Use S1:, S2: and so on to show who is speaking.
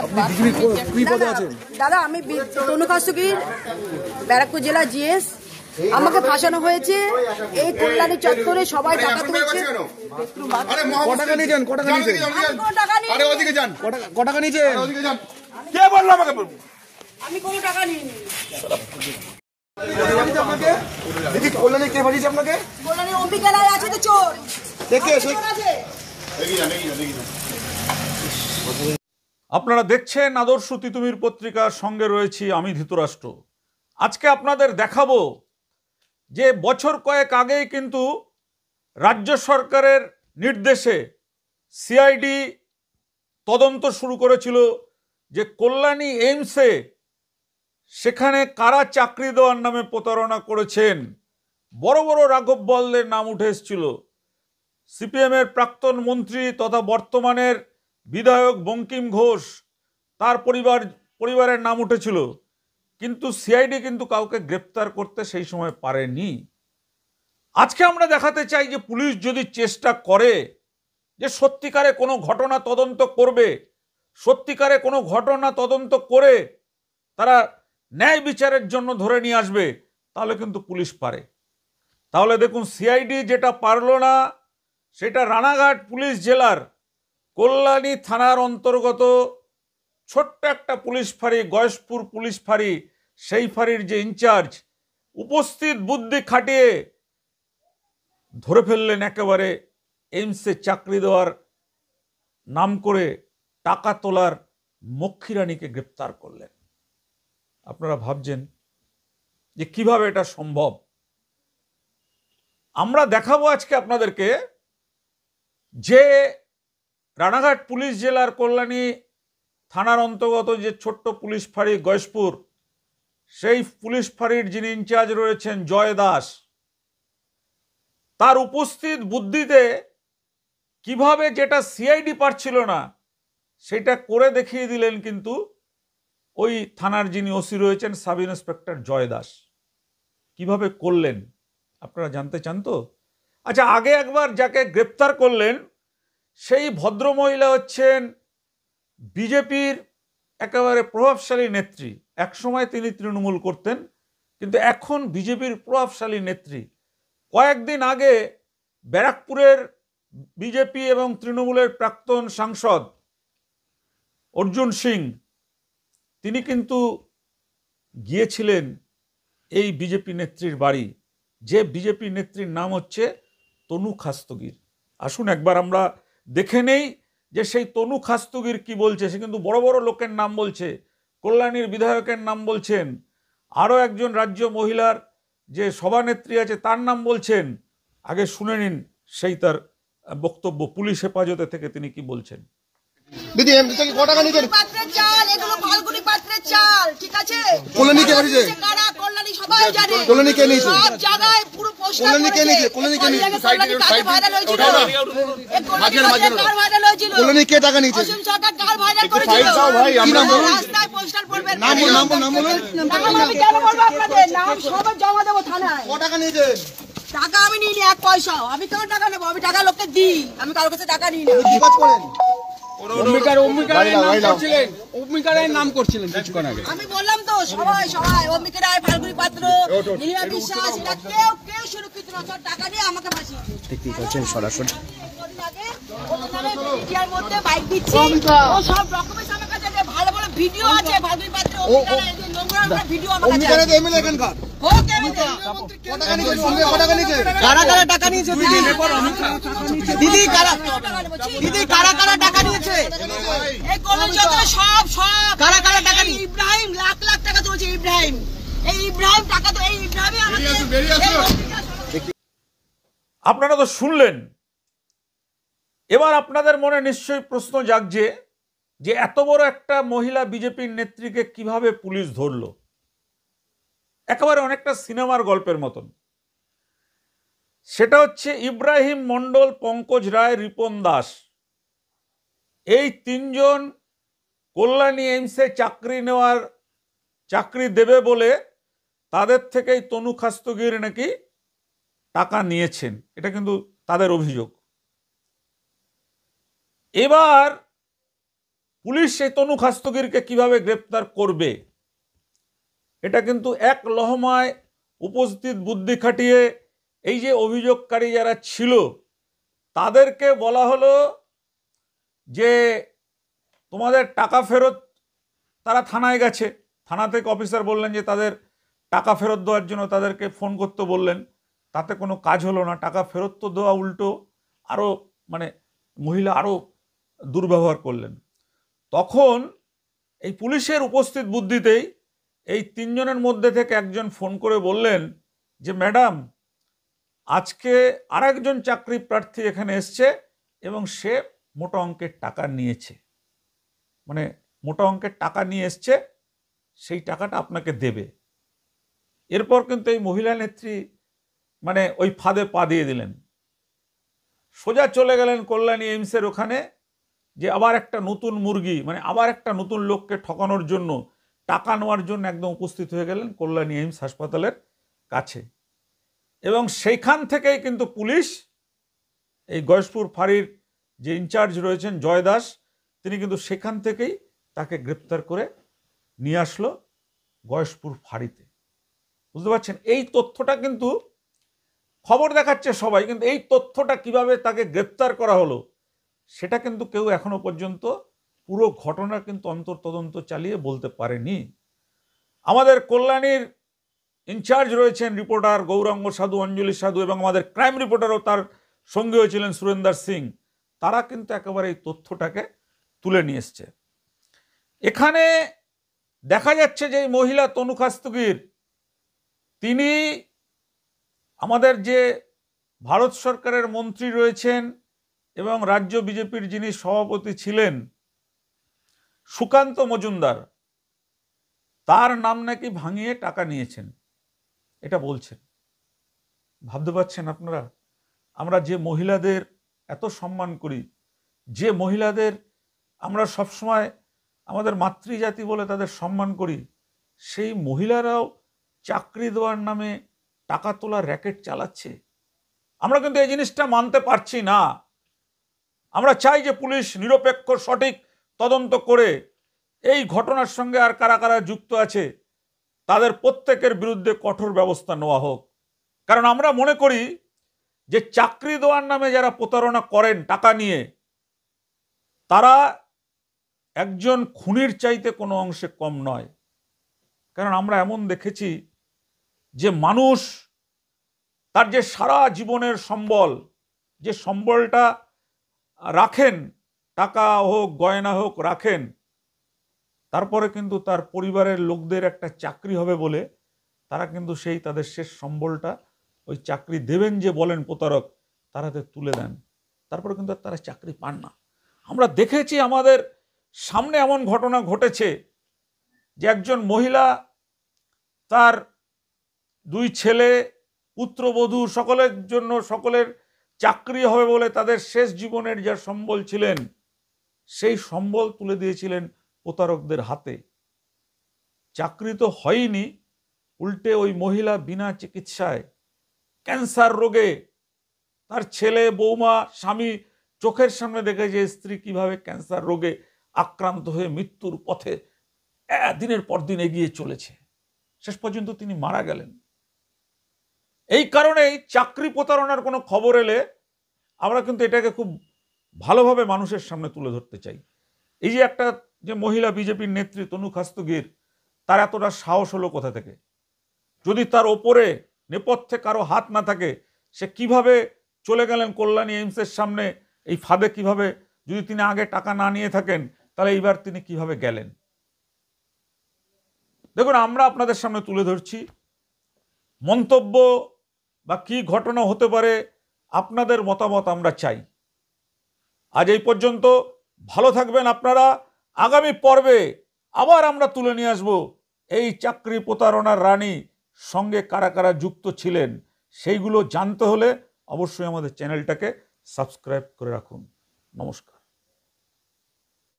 S1: আপনি বিজেপি কি পদে আছেন?
S2: দাদা আমি তনু খাস্তগির, ব্যারাকপুর জেলা জিএস। আমাকে ফাঁসানো হয়েছে এই কল্যাণী চত্বরে, সবাই টাকা তুলেছে।
S1: কত টাকা নিয়েছেন? কত টাকা নিয়েছেন?
S3: আরে ওদিকে যান।
S1: কত টাকা নিয়েছেন?
S3: ওদিকে যান। কে বললো আমাকে?
S2: আমি কোনো টাকা নিইনি।
S1: দিদি কল্যাণী কে পাঠিয়েছে আপনাকে?
S2: কল্যাণী অম্বিকা রায় আছে তো চোর।
S4: আপনারা দেখছেন আদর্শ তিতুমির পত্রিকার সঙ্গে রয়েছি আমি ধৃতরাষ্ট্র। আজকে আপনাদের দেখাবো যে বছর কয়েক আগেই কিন্তু রাজ্য সরকারের নির্দেশে সিআইডি তদন্ত শুরু করেছিল যে কল্যাণী এইমসে সেখানে কারা চাকরি দেওয়ার নামে প্রতারণা করেছেন। বড় বড় রাঘব বোয়ালদের নাম উঠে এসেছিল। সিপিএমের প্রাক্তন মন্ত্রী তথা বর্তমানের বিধায়ক বঙ্কিম ঘোষ, তার পরিবারের নাম উঠেছিল, কিন্তু সিআইডি কিন্তু কাউকে গ্রেপ্তার করতে সেই সময় পারেনি। আজকে আমরা দেখাতে চাই যে পুলিশ যদি চেষ্টা করে যে সত্যিকারে কোনো ঘটনা তদন্ত করবে, সত্যিকারে কোনো ঘটনা তদন্ত করে তারা ন্যায় বিচারের জন্য ধরে নিয়ে আসবে, তাহলে কিন্তু পুলিশ পারে। তাহলে দেখুন, সিআইডি যেটা পারলো না সেটা রানাঘাট পুলিশ জেলার কল্যাণী থানার অন্তর্গত ছোট্ট একটা পুলিশ ফাঁড়ি, গয়েশপুর পুলিশ ফাঁড়ি, সেই ফাঁড়ির যে ইনচার্জ উপস্থিত বুদ্ধি খাটিয়ে ধরে ফেললেন একেবারে এইমসে চাকরি দেওয়ার নাম করে টাকা তোলার মক্ষীরানীকে গ্রেপ্তার করলেন। আপনারা ভাবছেন যে কিভাবে এটা সম্ভব। আমরা দেখাবো আজকে আপনাদেরকে যে রানাঘাট পুলিশ জেলার কল্যাণী থানার অন্তর্গত যে ছোট্ট পুলিশ ফাঁড়ি গয়েশপুর, সেই পুলিশ ফাঁড়ির যিনি ইনচার্জ রয়েছেন জয় দাস, তার উপস্থিত বুদ্ধিতে কিভাবে যেটা সিআইডি পারছিল না সেটা করে দেখিয়ে দিলেন কিন্তু ওই থানার যিনি ওসি রয়েছেন সাব ইন্সপেক্টর জয় দাস। কিভাবে করলেন আপনারা জানতে চান তো? আচ্ছা, আগে একবার যাকে গ্রেপ্তার করলেন সেই ভদ্রমহিলা হচ্ছেন বিজেপির একেবারে প্রভাবশালী নেত্রী। একসময় তিনি তৃণমূল করতেন, কিন্তু এখন বিজেপির প্রভাবশালী নেত্রী। কয়েকদিন আগে ব্যারাকপুরের বিজেপি এবং তৃণমূলের প্রাক্তন সাংসদ অর্জুন সিং, তিনি কিন্তু গিয়েছিলেন এই বিজেপি নেত্রীর বাড়ি, যে বিজেপি নেত্রীর নাম হচ্ছে তনু খাস্তগির। আসুন একবার আমরা দেখে নেই যে সেই তনু খাস্তগির কি বলছে। সে কিন্তু বড় বড় লোকের নাম বলছে, কল্যাণীর বিধায়কের নাম বলছেন, আরও একজন রাজ্য মহিলার যে সভানেত্রী আছে তার নাম বলছেন। আগে শুনে নিন সেই তার বক্তব্য পুলিশ হেফাজতে থেকে তিনি কি বলছেন।
S3: দিদি এমনি থেকে কত টাকা নিয়েছেন?
S2: পাত্রের চাল, এগুলো ফাল্গুনি পাত্রের চাল, ঠিক আছে?
S3: কল্যাণী কে পাঠিয়েছে?
S2: কারা কল্যাণী সবাই জানে।
S3: কল্যাণী কে নিয়েছে?
S2: সব জায়গায় পুরো পোস্টার
S3: কল্যাণী কে নিয়েছে? কল্যাণী কে নিয়েছে?
S2: কল্যাণী কার ভাইরাল হয়েছিল? কার ভাইরাল হয়েছিল?
S3: কল্যাণী কে টাকা নিয়েছে?
S2: অসীম সরকার কার ভাইরাল করেছিল? রাস্তায় পোস্টার পড়বেন।
S3: নাম বলুন।
S2: নাম আমি কেন বলবো আপনাদের? নাম সব জমা দেবো থানায়।
S3: কত টাকা নিয়েছেন?
S2: টাকা আমি নিইনি এক পয়সাও। আমি কেন টাকা নেবো? আমি টাকা লোককে দিই, আমি কারোর কাছে টাকা নিই না।
S3: কি কাজ করেন?
S1: নাম করছিলেন কিছুক্ষণ আগে।
S2: আমি বললাম তো সবাই অম্বিকা রায়, ফাল্গুনি পাত্র, নীলিমা বিশ্বাস, এরা কেউ সুরক্ষিত না। সব টাকা দিয়ে আমাকে ফাঁসিয়ে
S1: ঠিক বলছেন সরাসরি।
S2: মিডিয়ার মধ্যে বাইক দিচ্ছি, ও সব ডকুমেন্টস আমার কাছে আছে, ভালো ভালো ভিডিও আছে। ফাল্গুনি পাত্র, অম্বিকা রায়, নোংরা ভিডিও আমার কাছে আছে।
S3: অম্বিকা রায় এমএলএ এখানকার।
S2: হোক এমএলএ।
S3: কত টাকা নিয়েছেন? সঙ্গে কত টাকা নিয়েছেন?
S2: কারা কারা টাকা নিয়েছে দিদি? দিদি কারা কারা টাকা নিয়েছে? এই কলেজ যতটা সব কারা কারা টাকা নিয়েছে? ইব্রাহিম লাখ লাখ টাকা তুলেছে। ইব্রাহিম, এই ইব্রাহিম টাকা তো এই ইব্রাহিমই আমাকে।
S4: আপনারা তো শুনলেন। এবার আপনাদের মনে নিশ্চয়ই প্রশ্ন জাগছে যে এত বড় একটা মহিলা বিজেপির নেত্রীকে কিভাবে পুলিশ ধরলো। একেবারে অনেকটা সিনেমার গল্পের মতন। সেটা হচ্ছে ইব্রাহিম মণ্ডল, পঙ্কজ রায়, রিপন দাস, এই তিনজন কল্যাণী এইমসে চাকরি দেবে বলে তাদের থেকেই তনু খাস্তগির নাকি টাকা নিয়েছেন। এটা কিন্তু তাদের অভিযোগ। এবার পুলিশ সেই তনু খাস্তগিরকে কিভাবে গ্রেপ্তার করবে, এটা কিন্তু এক লহমায় উপস্থিত বুদ্ধি খাটিয়ে এই যে অভিযোগকারী যারা ছিল তাদেরকে বলা হলো যে তোমাদের টাকা ফেরত, তারা থানায় গেছে, থানা থেকে অফিসার বললেন যে তাদের টাকা ফেরত দেওয়ার জন্য তাদেরকে ফোন করতে বললেন, তাতে কোনো কাজ হলো না, টাকা ফেরত তো দেওয়া উল্টো আরও মানে মহিলা আরও দুর্ব্যবহার করলেন। তখন এই পুলিশের উপস্থিত বুদ্ধিতেই এই তিনজনের মধ্যে থেকে একজন ফোন করে বললেন যে ম্যাডাম, আজকে আরেকজন চাকরি প্রার্থী এখানে এসছে এবং সে মোটা অঙ্কের টাকা নিয়েছে, মানে মোটা অঙ্কের টাকা নিয়ে এসছে, সেই টাকাটা আপনাকে দেবে। এরপর কিন্তু এই মহিলা নেত্রী মানে ওই ফাঁদে পা দিয়ে দিলেন, সোজা চলে গেলেন কল্যাণী এইমসের ওখানে, যে আবার একটা নতুন মুরগি মানে আবার একটা নতুন লোককে ঠকানোর জন্য টাকা নেওয়ার জন্য একদম উপস্থিত হয়ে গেলেন কল্যাণী এইমস হাসপাতালের কাছে। এবং সেইখান থেকেই কিন্তু পুলিশ এই গয়েশপুর ফাঁড়ির যে ইনচার্জ রয়েছেন জয় দাস, তিনি কিন্তু সেখান থেকেই তাকে গ্রেপ্তার করে নিয়ে আসলো গয়েশপুর ফাঁড়িতে। বুঝতে পারছেন, এই তথ্যটা কিন্তু খবর দেখাচ্ছে সবাই, কিন্তু এই তথ্যটা কিভাবে তাকে গ্রেপ্তার করা হলো সেটা কিন্তু কেউ এখনো পর্যন্ত পুরো ঘটনা কিন্তু অন্তর্তদন্ত চালিয়ে বলতে পারেনি। আমাদের কল্যাণীর ইনচার্জ রয়েছেন রিপোর্টার গৌরাঙ্গ সাধু, অঞ্জলি সাধু এবং আমাদের ক্রাইম রিপোর্টারও তার সঙ্গে হয়েছিলেন সুরেন্দার সিং, তারা কিন্তু একেবারে এই তথ্যটাকে তুলে নিয়ে এসছে। এখানে দেখা যাচ্ছে যে এই মহিলা তনু খাস্তগির, তিনি আমাদের যে ভারত সরকারের মন্ত্রী রয়েছেন এবং রাজ্য বিজেপির যিনি সভাপতি ছিলেন সুকান্ত মজুমদার, তার নাম নাকি ভাঙিয়ে টাকা নিয়েছেন, এটা বলছেন। ভাবতে পারছেন আপনারা, আমরা যে মহিলাদের এত সম্মান করি, যে মহিলাদের আমরা সবসময় আমাদের মাতৃজাতি বলে তাদের সম্মান করি, সেই মহিলারাও চাকরি দেওয়ার নামে টাকা তোলার র্যাকেট চালাচ্ছে। আমরা কিন্তু এই জিনিসটা মানতে পারছি না। আমরা চাই যে পুলিশ নিরপেক্ষ সঠিক তদন্ত করে এই ঘটনার সঙ্গে আর কারা কারা যুক্ত আছে তাদের প্রত্যেকের বিরুদ্ধে কঠোর ব্যবস্থা নেওয়া হোক। কারণ আমরা মনে করি যে চাকরি দেওয়ার নামে যারা প্রতারণা করেন টাকা নিয়ে, তারা একজন খুনির চাইতে কোনো অংশে কম নয়। কারণ আমরা এমন দেখেছি যে মানুষ তার যে সারা জীবনের সম্বল, যে সম্বলটা রাখেন, টাকা হোক গয়না হোক রাখেন, তারপরে কিন্তু তার পরিবারের লোকদের একটা চাকরি হবে বলে তারা কিন্তু সেই তাদের শেষ সম্বলটা ওই চাকরি দেবেন যে বলেন প্রতারক, তারাতে তুলে দেন, তারপরে কিন্তু তারা চাকরি পান না। আমরা দেখেছি আমাদের সামনে এমন ঘটনা ঘটেছে যে একজন মহিলা তার দুই ছেলে পুত্রবধূ সকলের জন্য, সকলের চাকরি হবে বলে তাদের শেষ জীবনের যা সম্বল ছিলেন সেই সম্বল তুলে দিয়েছিলেন প্রতারকদের হাতে। চাকরি তো হয়নি, উল্টে ওই মহিলা বিনা চিকিৎসায় ক্যান্সার রোগে, তার ছেলে বৌমা স্বামী চোখের সামনে দেখেছে স্ত্রী কিভাবে ক্যান্সার রোগে আক্রান্ত হয়ে মৃত্যুর পথে দিনের পর দিন এগিয়ে চলেছে, শেষ পর্যন্ত তিনি মারা গেলেন। এই কারণেই চাকরি প্রতারণার কোনো খবর এলে আমরা কিন্তু এটাকে খুব ভালোভাবে মানুষের সামনে তুলে ধরতে চাই। এই যে একটা যে মহিলা বিজেপির নেত্রী তনু খাস্তগির, তার এতটা সাহস হলো কোথা থেকে? যদি তার ওপরে নেপথ্যে কারো হাত না থাকে, সে কিভাবে চলে গেলেন কল্যাণী এইমসের সামনে এই ফাঁদে? কিভাবে, যদি তিনি আগে টাকা না নিয়ে থাকেন তাহলে এইবার তিনি কিভাবে গেলেন? দেখুন, আমরা আপনাদের সামনে তুলে ধরছি মন্তব্য বা কি ঘটনা হতে পারে, আপনাদের মতামত আমরা চাই। আজ এই পর্যন্ত, ভালো থাকবেন আপনারা। আগামী পর্বে আবার আমরা তুলে নিয়ে আসব এই চাকরি প্রতারণার রানী সঙ্গে কারা কারা যুক্ত ছিলেন, সেইগুলো জানতে হলে অবশ্যই আমাদের চ্যানেলটাকে সাবস্ক্রাইব করে রাখুন। নমস্কার।